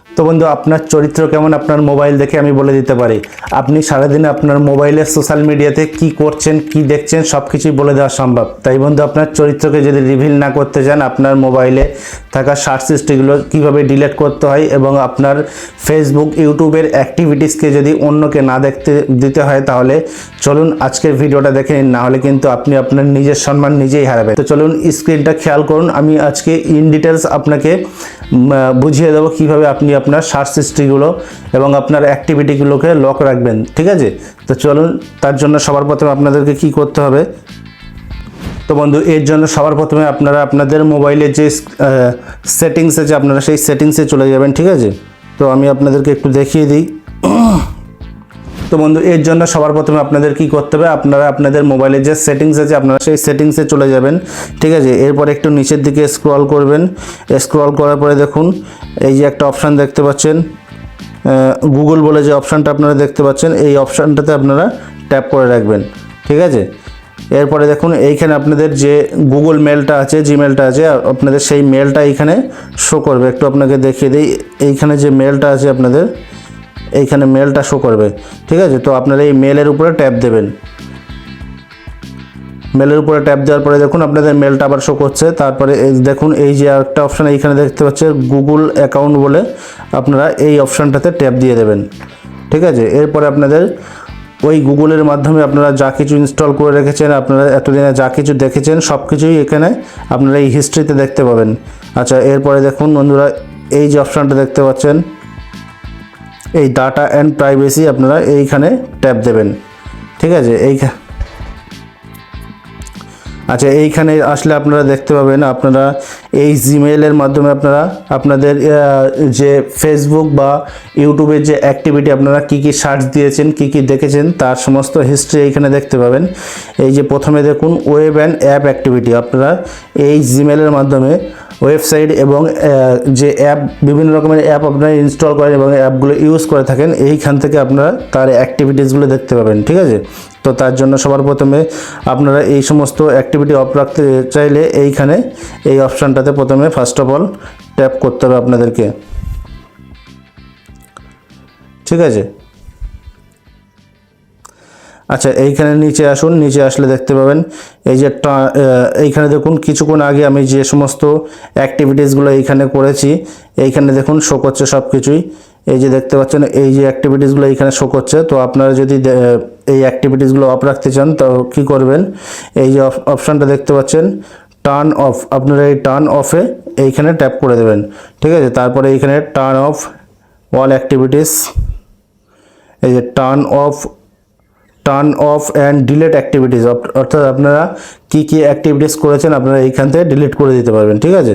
তো বন্ধু, আপনার চরিত্র কেমন আপনার মোবাইল দেখে আমি বলে দিতে পারি। আপনি সারাদিনে আপনার মোবাইলে সোশ্যাল মিডিয়াতে কি করছেন, কি দেখছেন, সব কিছুই বলে দেওয়া সম্ভব। তাই বন্ধু, আপনার চরিত্রকে যদি রিভিল না করতে চান, আপনার মোবাইলে থাকা সার্চ হিস্ট্রিগুলো কীভাবে ডিলিট করতে হয় এবং আপনার ফেসবুক ইউটিউবের অ্যাক্টিভিটিসকে যদি অন্যকে না দেখতে দিতে হয়, তাহলে চলুন আজকের ভিডিওটা দেখে নিন, না হলে কিন্তু আপনি আপনার নিজের সম্মান নিজেই হারাবেন। তো চলুন স্ক্রিনটা খেয়াল করুন, আমি আজকে ইন ডিটেলস আপনাকে বুঝিয়ে দেবো কীভাবে আপনি আপনার সার্চ হিস্ট্রিগুলো এবং আপনার অ্যাক্টিভিটিগুলোকে লক রাখবেন। ঠিক আছে, তো চলুন। তার জন্য সবার প্রথমে আপনাদেরকে কি করতে হবে। তো বন্ধু, এর জন্য সবার প্রথমে আপনারা আপনাদের মোবাইলের যে সেটিংস আছে, আপনারা সেই সেটিংসে চলে যাবেন। ঠিক আছে, তো আমি আপনাদেরকে একটু দেখিয়ে দিই। তো বন্ধু, এর জন্য সবার প্রথমে আপনাদের কি করতে হবে, আপনারা আপনাদের মোবাইলের যে সেটিংস আছে আপনারা সেই সেটিংসে চলে যাবেন। ঠিক আছে, এরপর একটু নিচের দিকে স্ক্রল করবেন। স্ক্রল করার পরে দেখুন এই যে একটা অপশান দেখতে পাচ্ছেন, গুগল বলে যে অপশানটা আপনারা দেখতে পাচ্ছেন, এই অপশানটাতে আপনারা ট্যাপ করে রাখবেন। ঠিক আছে, এরপরে দেখুন এইখানে আপনাদের যে গুগল মেলটা আছে, জিমেলটা আছে, আপনাদের সেই মেলটা এইখানে শো করবে। একটু আপনাকে দেখিয়ে দিই, এইখানে যে মেলটা আছে আপনাদের, এইখানে মেলটা শো করবে। ঠিক আছে, তো আপনারা এই মেলের উপরে ট্যাপ দেবেন। মেলের উপরে ট্যাপ দেওয়ার পরে দেখুন আপনাদের মেলটা আবার শো করছে। তারপরে দেখুন এই যে একটা অপশান এইখানে দেখতে পাচ্ছেন গুগল অ্যাকাউন্ট বলে, আপনারা এই অপশানটাতে ট্যাপ দিয়ে দেবেন। ঠিক আছে, এরপরে আপনাদের ওই গুগলের মাধ্যমে আপনারা যা কিছু ইনস্টল করে রেখেছেন, আপনারা এতদিনে যা কিছু দেখেছেন সব কিছুই এখানে আপনারা এই হিস্ট্রিতে দেখতে পাবেন। আচ্ছা, এরপরে দেখুন বন্ধুরা, এই যে অপশানটা দেখতে পাচ্ছেন, এই ডাটা অ্যান্ড প্রাইভেসি, আপনারা এইখানে ট্যাপ দেবেন। ঠিক আছে, আচ্ছা, এইখানে আসলে আপনারা দেখতে পাবেন আপনারা এই জিমেইলের মাধ্যমে আপনারা আপনাদের যে ফেসবুক বা ইউটিউবের যে অ্যাক্টিভিটি আপনারা কি কি সার্চ দিয়েছেন, কি কি দেখেছেন, তার সমস্ত হিস্ট্রি এইখানে দেখতে পাবেন। এই যে প্রথমে দেখুন ওয়েব অ্যান্ড অ্যাপ অ্যাক্টিভিটি, আপনারা এই জিমেইলের মাধ্যমে ওয়েবসাইট এবং যে অ্যাপ, বিভিন্ন রকমের অ্যাপ আপনারা ইনস্টল করেন এবং অ্যাপগুলো ইউজ করে থাকেন, এইখান থেকে আপনারা তার অ্যাক্টিভিটিসগুলো দেখতে পাবেন। ঠিক আছে, তো তার জন্য সবার প্রথমে আপনারা এই সমস্ত অ্যাক্টিভিটি অফ রাখতে চাইলে এইখানে এই অপশানটাতে প্রথমে ফার্স্ট অফ অল ট্যাপ করতে হবে আপনাদেরকে। ঠিক আছে, আচ্ছা, এইখানে নিচে আসুন। নিচে আসলে দেখতে পাবেন এই যে এইখানে দেখুন কিছুক্ষণ আগে আমি যে সমস্ত অ্যাক্টিভিটিসগুলো এইখানে করেছি, এইখানে দেখুন শো করছে সব কিছুই। এই যে দেখতে পাচ্ছেন এই যে অ্যাক্টিভিটিসগুলো এইখানে শো করছে। তো আপনারা যদি এই অ্যাক্টিভিটিসগুলো অফ রাখতে চান তো কী করবেন, এই যে অপশানটা দেখতে পাচ্ছেন টার্ন অফ, আপনারা এই টার্ন অফে এইখানে ট্যাপ করে দেবেন। ঠিক আছে, তারপরে এইখানে টার্ন অফ অল অ্যাক্টিভিটিস, এই যে turn off and delete activities, অর্থাৎ আপনারা কি কি অ্যাক্টিভিটিস করেছেন আপনারা এইখান থেকে ডিলিট করে দিতে পারবেন। ঠিক আছে,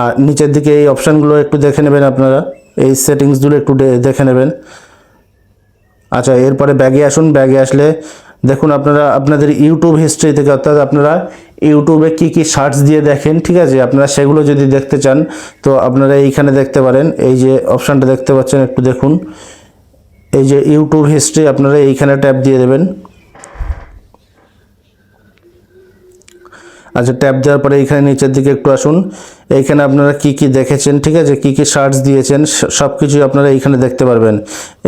আর নিচের দিকে এই অপশানগুলো একটু দেখে নেবেন, আপনারা এই সেটিংসগুলো একটু দেখে নেবেন। আচ্ছা, এরপরে ব্যাগে আসুন। ব্যাগে আসলে দেখুন আপনারা আপনাদের ইউটিউব হিস্ট্রি থেকে, অর্থাৎ আপনারা ইউটিউবে কি কি সার্চ দিয়ে দেখেন, ঠিক আছে, আপনারা সেগুলো যদি দেখতে চান তো আপনারা এইখানে দেখতে পারেন। এই যে অপশানটা দেখতে পাচ্ছেন, একটু দেখুন এই যে ইউটিউব হিস্ট্রি, আপনারা এইখানে ট্যাপ দিয়ে দেবেন। আচ্ছা, ট্যাপ দেওয়ার পরে এইখানে নিচের দিকে একটু আসুন। এইখানে আপনারা কি কি দেখেছেন, ঠিক আছে, কি কি সার্চ দিয়েছেন সব কিছুই আপনারা এইখানে দেখতে পারবেন।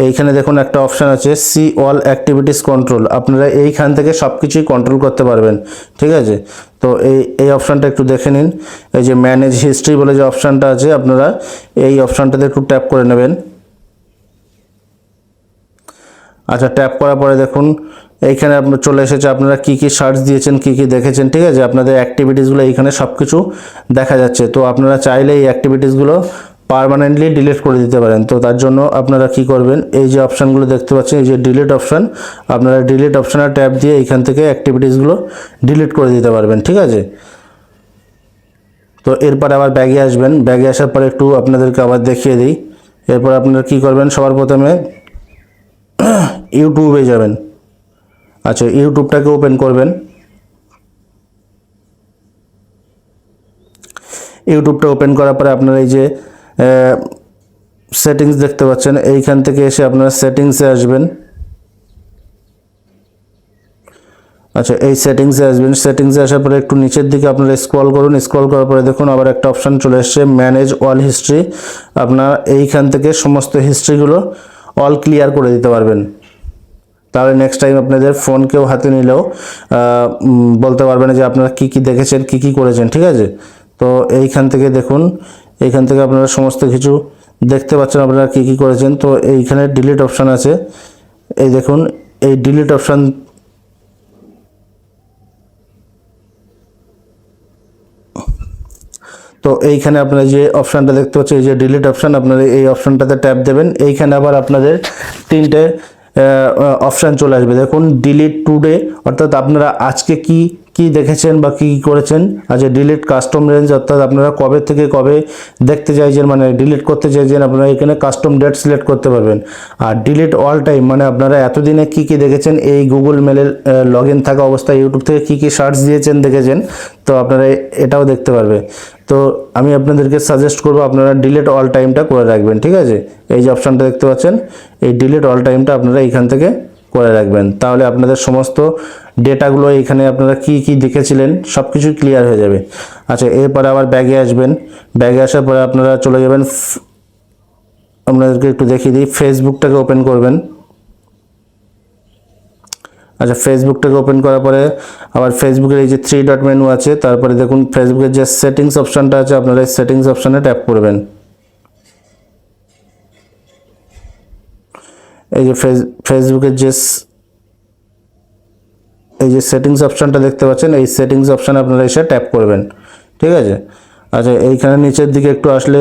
এইখানে দেখুন একটা অপশান আছে সি অল অ্যাক্টিভিটিস কন্ট্রোল, আপনারা এইখান থেকে সব কিছুই কন্ট্রোল করতে পারবেন। ঠিক আছে, তো এই অপশানটা একটু দেখে নিন। এই যে ম্যানেজ হিস্ট্রি বলে যে অপশানটা আছে, আপনারা এই অপশানটাতে একটু ট্যাপ করে নেবেন। আচ্ছা, ট্যাপ করার পরে দেখুন এইখানে আপনার চলে এসেছে আপনারা কি কি সার্চ দিয়েছেন, কি কি দেখেছেন। ঠিক আছে, আপনাদের অ্যাক্টিভিটিসগুলো এইখানে সব কিছু দেখা যাচ্ছে। তো আপনারা চাইলে এই অ্যাক্টিভিটিসগুলো পার্মানেন্টলি ডিলিট করে দিতে পারেন। তো তার জন্য আপনারা কি করবেন, এই যে অপশানগুলো দেখতে পাচ্ছেন, এই যে ডিলিট অপশান, আপনারা ডিলিট অপশানে ট্যাপ দিয়ে এইখান থেকে অ্যাক্টিভিটিসগুলো ডিলিট করে দিতে পারবেন। ঠিক আছে, তো এরপর আবার ব্যাগে আসবেন। ব্যাগে আসার পরে একটু আপনাদেরকে আবার দেখিয়ে দিই। এরপর আপনারা কি করবেন, সবার প্রথমে ইউটিউবে যাবেন। আচ্ছা, ইউটিউবটাকে ওপেন করবেন। ইউটিউবটা ওপেন করার পরে আপনারা এই যে সেটিংস দেখতে পাচ্ছেন, এইখান থেকে এসে আপনারা সেটিংসে আসবেন। আচ্ছা, এই সেটিংসে আসবেন। সেটিংসে আসার পরে একটু নিচের দিকে আপনারা স্ক্রল করুন। স্ক্রল করার পরে দেখুন আবার একটা অপশান চলে এসছে, ম্যানেজ অল হিস্ট্রি। আপনারা এইখান থেকে সমস্ত হিস্ট্রিগুলো অল ক্লিয়ার করে দিতে পারবেন। তাহলে নেক্সট টাইম আপনাদের ফোন কেউ হাতে নিলেও বলতে পারবেন যে আপনারা কি কি দেখেছেন, কি কি করেছেন। ঠিক আছে, তো এইখান থেকে দেখুন, এইখান থেকে আপনারা সমস্ত কিছু দেখতে পাচ্ছেন আপনারা কি কি করেছেন। তো এইখানে ডিলিট অপশান আছে, এই দেখুন এই ডিলিট অপশান, তো এইখানে আপনারা যে অপশানটা দেখতে পাচ্ছেন, এই যে ডিলিট অপশান, আপনারা এই অপশানটাতে ট্যাপ দেবেন। এইখানে আবার আপনাদের তিনটে অপশান চলে আসবে। দেখুন ডিলিট টুডে, অর্থাৎ আপনারা আজকে কি কি দেখেছেন বা কি কি করেছেন। আচ্ছা, ডিলিট কাস্টম রেঞ্জ, অর্থাৎ আপনারা কবে থেকে কবে দেখতে চাইছেন, মানে ডিলিট করতে চাইছেন, আপনারা এখানে কাস্টম ডেট সিলেক্ট করতে পারবেন। আর ডিলিট অল টাইম, মানে আপনারা এতদিনে কি কি দেখেছেন, এই গুগল মেলের লগ ইন থাকা অবস্থায় ইউটিউব থেকে কি কি সার্চ দিয়েছেন দেখেছেন, তো আপনারা এটাও দেখতে পারবে। তো আমি আপনাদেরকে সাজেস্ট করবো আপনারা ডিলিট অল টাইমটা করে রাখবেন। ঠিক আছে, এই যে অপশানটা দেখতে পাচ্ছেন, এই ডিলিট অল টাইমটা আপনারা এইখান থেকে করে রাখবেন। তাহলে আপনাদের সমস্ত ডেটাগুলো এখানে আপনারা কি কি দেখেছিলেন সব কিছু ক্লিয়ার হয়ে যাবে। আচ্ছা, এরপরে আবার ব্যাগে আসবেন। ব্যাগে আসার পরে আপনারা চলে যাবেন, আপনাদেরকে একটু দেখিয়ে দিই, ফেসবুকটাকে ওপেন করবেন। আচ্ছা, ফেসবুকটাকে ওপেন করার পরে আবার ফেসবুকের এই যে 3 ডট মেনু আছে, তারপরে দেখুন ফেসবুকের যে সেটিংস অপশানটা আছে, আপনারা এই সেটিংস অপশানে ট্যাপ করবেন। এই যে ফেসবুকের যে এই যে সেটিংস অপশানটা দেখতে পাচ্ছেন, এই সেটিংস অপশানে আপনারা এসে ট্যাপ করবেন। ঠিক আছে, আচ্ছা এইখানে নিচের দিকে একটু আসলে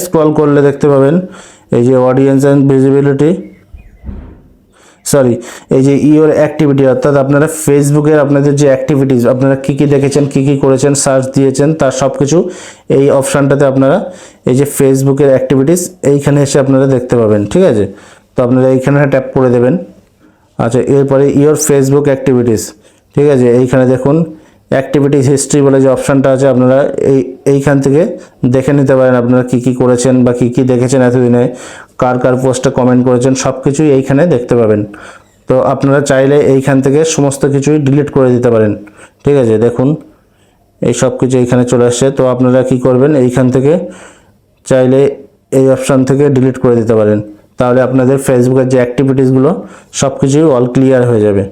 স্ক্রল করলে দেখতে পাবেন এই যে অডিয়েন্স অ্যান্ড ভিজিবিলিটি, সরি, এই যে ইওর অ্যাক্টিভিটি, অর্থাৎ আপনারা ফেসবুকের আপনাদের যে অ্যাক্টিভিটিস, আপনারা কি কি দেখেছেন, কি কি করেছেন, সার্চ দিয়েছেন, তার সব কিছু এই অপশানটাতে আপনারা এই যে ফেসবুকের অ্যাক্টিভিটিস এইখানে এসে আপনারা দেখতে পাবেন। ঠিক আছে, তো আপনারা এইখানে ট্যাপ করে দেবেন। আচ্ছা, এরপরে ইওর ফেসবুক অ্যাক্টিভিটিস, ঠিক আছে, এইখানে দেখুন অ্যাক্টিভিটিস হিস্ট্রি বলে যে অপশানটা আছে, আপনারা এইখান থেকে দেখে নিতে পারেন আপনারা কি কি করেছেন বা কি কি দেখেছেন এতদিনে, কার কার পোস্টে কমেন্ট করেছেন, সব কিছুই এইখানে দেখতে পাবেন। তো আপনারা চাইলে এইখান থেকে সমস্ত কিছুই ডিলিট করে দিতে পারেন। ঠিক আছে, দেখুন এই সব কিছু এইখানে চলে আসছে। তো আপনারা কি করবেন, এইখান থেকে চাইলে এই অপশান থেকে ডিলিট করে দিতে পারেন। তাহলে আপনাদের ফেসবুকের যে অ্যাক্টিভিটিসগুলো সব কিছুই অল ক্লিয়ার হয়ে যাবে।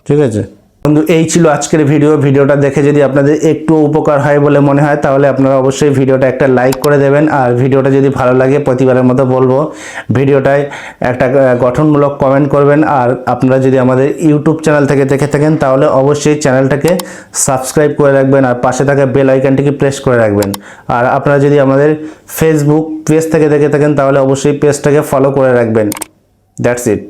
ঠিক আছে বন্ধু, এই ছিল আজকের ভিডিওটা দেখে যদি আপনাদের একটু উপকার হয় বলে মনে হয়, তাহলে আপনারা অবশ্যই ভিডিওটা একটা লাইক করে দেবেন। আর ভিডিওটা যদি ভালো লাগে, প্রতিবারের মতো বলবো, ভিডিওটায় একটা গঠনমূলক কমেন্ট করবেন। আর আপনারা যদি আমাদের ইউটিউব চ্যানেল থেকে দেখে থাকেন, তাহলে অবশ্যই চ্যানেলটাকে সাবস্ক্রাইব করে রাখবেন আর পাশে থাকা বেল আইকনটিকে প্রেস করে রাখবেন। আর আপনারা যদি আমাদের ফেসবুক পেজ থেকে দেখে থাকেন, তাহলে অবশ্যই পেজটাকে ফলো করে রাখবেন। That's it.